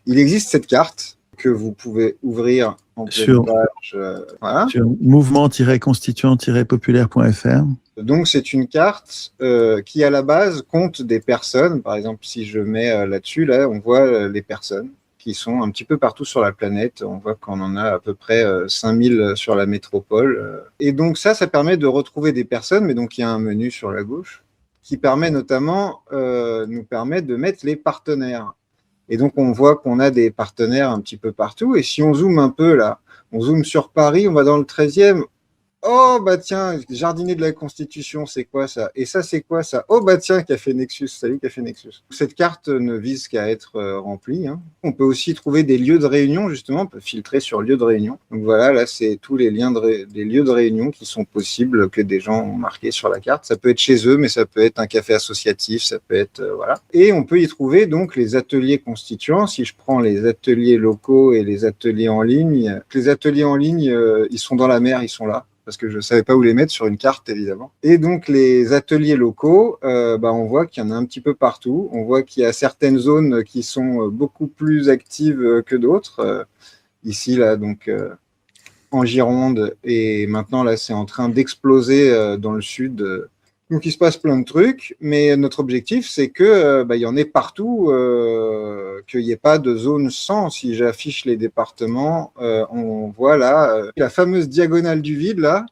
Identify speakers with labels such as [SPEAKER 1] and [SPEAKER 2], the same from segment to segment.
[SPEAKER 1] Il existe cette carte que vous pouvez ouvrir en pleine page. Voilà.
[SPEAKER 2] Sur mouvement-constituant-populaire.fr.
[SPEAKER 1] Donc, c'est une carte qui, à la base, compte des personnes. Par exemple, si je mets là-dessus, là, on voit les personnes qui sont un petit peu partout sur la planète. On voit qu'on en a à peu près 5000 sur la métropole. Et donc, ça permet de retrouver des personnes. Mais donc, il y a un menu sur la gauche qui permet notamment, nous permet de mettre les partenaires. Et donc, on voit qu'on a des partenaires un petit peu partout. Et si on zoome un peu là, on zoome sur Paris, on va dans le 13e. Oh, bah tiens, jardinier de la Constitution, c'est quoi ça? Et ça, c'est quoi ça? Oh, bah tiens, Café Nexus, salut Café Nexus. Cette carte ne vise qu'à être remplie. Hein. On peut aussi trouver des lieux de réunion, justement, on peut filtrer sur lieux de réunion. Donc voilà, là, c'est tous les liens des lieux de réunion qui sont possibles, que des gens ont marqués sur la carte. Ça peut être chez eux, mais ça peut être un café associatif, ça peut être, voilà. Et on peut y trouver donc les ateliers constituants. Si je prends les ateliers locaux et les ateliers en ligne, ils sont dans la mer, ils sont là. Parce que je ne savais pas où les mettre sur une carte, évidemment. Et donc, les ateliers locaux, on voit qu'il y en a un petit peu partout. On voit qu'il y a certaines zones qui sont beaucoup plus actives que d'autres. Ici, là, donc, en Gironde. Et maintenant, là, c'est en train d'exploser dans le sud. Donc, il se passe plein de trucs. Mais notre objectif, c'est qu'il y en ait partout, qu'il n'y ait pas de zone sans. Si j'affiche les départements, on voit là la fameuse diagonale du vide. Là,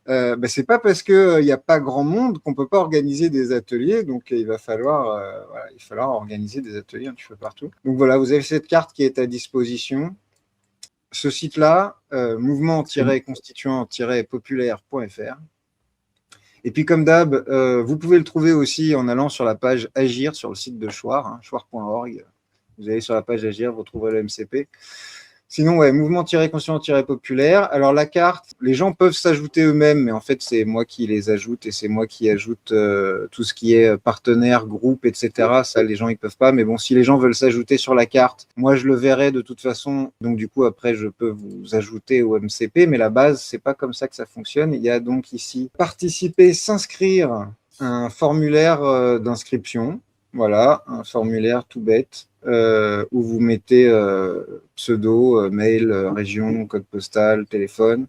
[SPEAKER 1] c'est pas parce qu'il n'y a pas grand monde qu'on ne peut pas organiser des ateliers. Donc, il va falloir organiser des ateliers un petit peu partout. Donc, voilà, vous avez cette carte qui est à disposition. Ce site-là, mouvement-constituant-populaire.fr. Et puis, comme d'hab, vous pouvez le trouver aussi en allant sur la page Agir sur le site de Choir, hein, choir.org. Vous allez sur la page Agir, vous trouverez le MCP. Sinon, ouais, mouvement-constituant-populaire. Alors, la carte, les gens peuvent s'ajouter eux-mêmes, mais en fait, c'est moi qui les ajoute et c'est moi qui ajoute tout ce qui est partenaire, groupe, etc. Ça, les gens, ils peuvent pas. Mais bon, si les gens veulent s'ajouter sur la carte, moi, je le verrai de toute façon. Donc, du coup, après, je peux vous ajouter au MCP. Mais la base, c'est pas comme ça que ça fonctionne. Il y a donc ici participer, s'inscrire, un formulaire d'inscription. Voilà, un formulaire tout bête. Où vous mettez pseudo, mail, région, code postal, téléphone.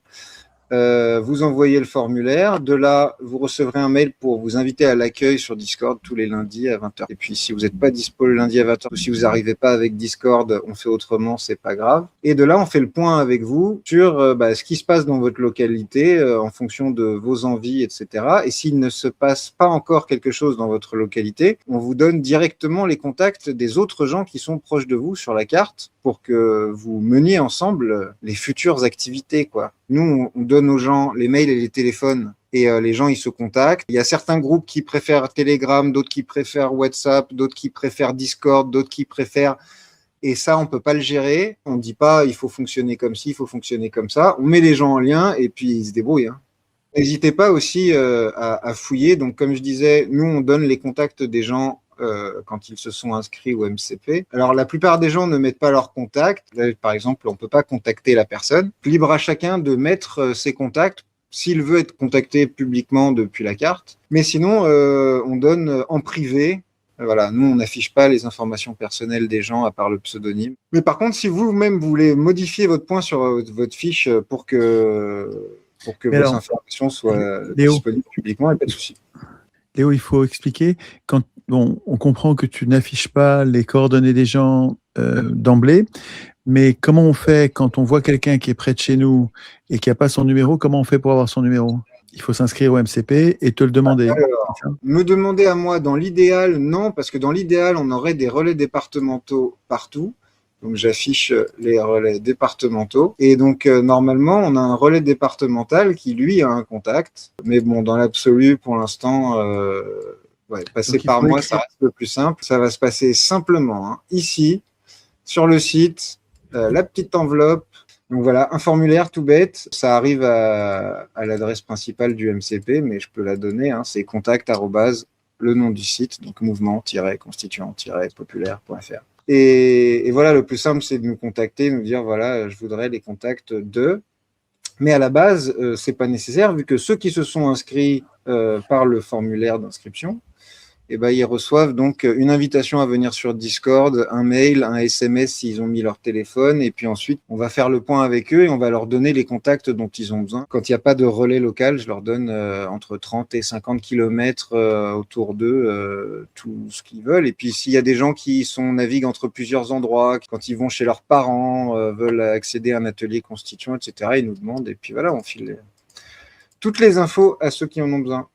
[SPEAKER 1] Vous envoyez le formulaire. De là, vous recevrez un mail pour vous inviter à l'accueil sur Discord tous les lundis à 20h. Et puis, si vous n'êtes pas dispo le lundi à 20h, ou si vous n'arrivez pas avec Discord, on fait autrement, c'est pas grave. Et de là, on fait le point avec vous sur ce qui se passe dans votre localité en fonction de vos envies, etc. Et s'il ne se passe pas encore quelque chose dans votre localité, on vous donne directement les contacts des autres gens qui sont proches de vous sur la carte pour que vous meniez ensemble les futures activités, quoi. Nous, on donne aux gens les mails et les téléphones et les gens, ils se contactent. Il y a certains groupes qui préfèrent Telegram, d'autres qui préfèrent WhatsApp, d'autres qui préfèrent Discord, d'autres qui préfèrent... Et ça, on ne peut pas le gérer. On ne dit pas il faut fonctionner comme ci, il faut fonctionner comme ça. On met les gens en lien et puis ils se débrouillent. Hein. N'hésitez pas aussi à fouiller. Donc, comme je disais, nous, on donne les contacts des gens quand ils se sont inscrits au MCP. Alors, la plupart des gens ne mettent pas leurs contacts. Par exemple, on ne peut pas contacter la personne. Libre à chacun de mettre ses contacts s'il veut être contacté publiquement depuis la carte. Mais sinon, on donne en privé. Voilà, nous, on n'affiche pas les informations personnelles des gens à part le pseudonyme. Mais par contre, si vous-même voulez modifier votre point sur votre fiche pour que vos informations soient disponibles publiquement, il n'y a pas de souci.
[SPEAKER 2] Léo, il faut expliquer, on comprend que tu n'affiches pas les coordonnées des gens d'emblée, mais comment on fait quand on voit quelqu'un qui est près de chez nous et qui n'a pas son numéro, comment on fait pour avoir son numéro? Il faut s'inscrire au MCP et te le demander.
[SPEAKER 1] Alors, me demander à moi, dans l'idéal, non, parce que dans l'idéal, on aurait des relais départementaux partout. Donc, j'affiche les relais départementaux. Et donc, normalement, on a un relais départemental qui, lui, a un contact. Mais bon, dans l'absolu, pour l'instant, passer par moi, ça reste le plus simple. Ça va se passer simplement, hein, ici, sur le site, la petite enveloppe. Donc voilà, un formulaire tout bête. Ça arrive à l'adresse principale du MCP, mais je peux la donner. Hein, c'est contact@ le nom du site, donc mouvement-constituant-populaire.fr. Et voilà, le plus simple, c'est de nous contacter, nous dire, voilà, je voudrais les contacts de... Mais à la base, ce n'est pas nécessaire, vu que ceux qui se sont inscrits par le formulaire d'inscription, et ben, ils reçoivent donc une invitation à venir sur Discord, un mail, un SMS s'ils ont mis leur téléphone, et puis ensuite on va faire le point avec eux et on va leur donner les contacts dont ils ont besoin. Quand il n'y a pas de relais local, je leur donne entre 30 et 50 km autour d'eux tout ce qu'ils veulent. Et puis s'il y a des gens qui naviguent entre plusieurs endroits, quand ils vont chez leurs parents, veulent accéder à un atelier constituant, etc., ils nous demandent, et puis voilà, on file toutes les infos à ceux qui en ont besoin.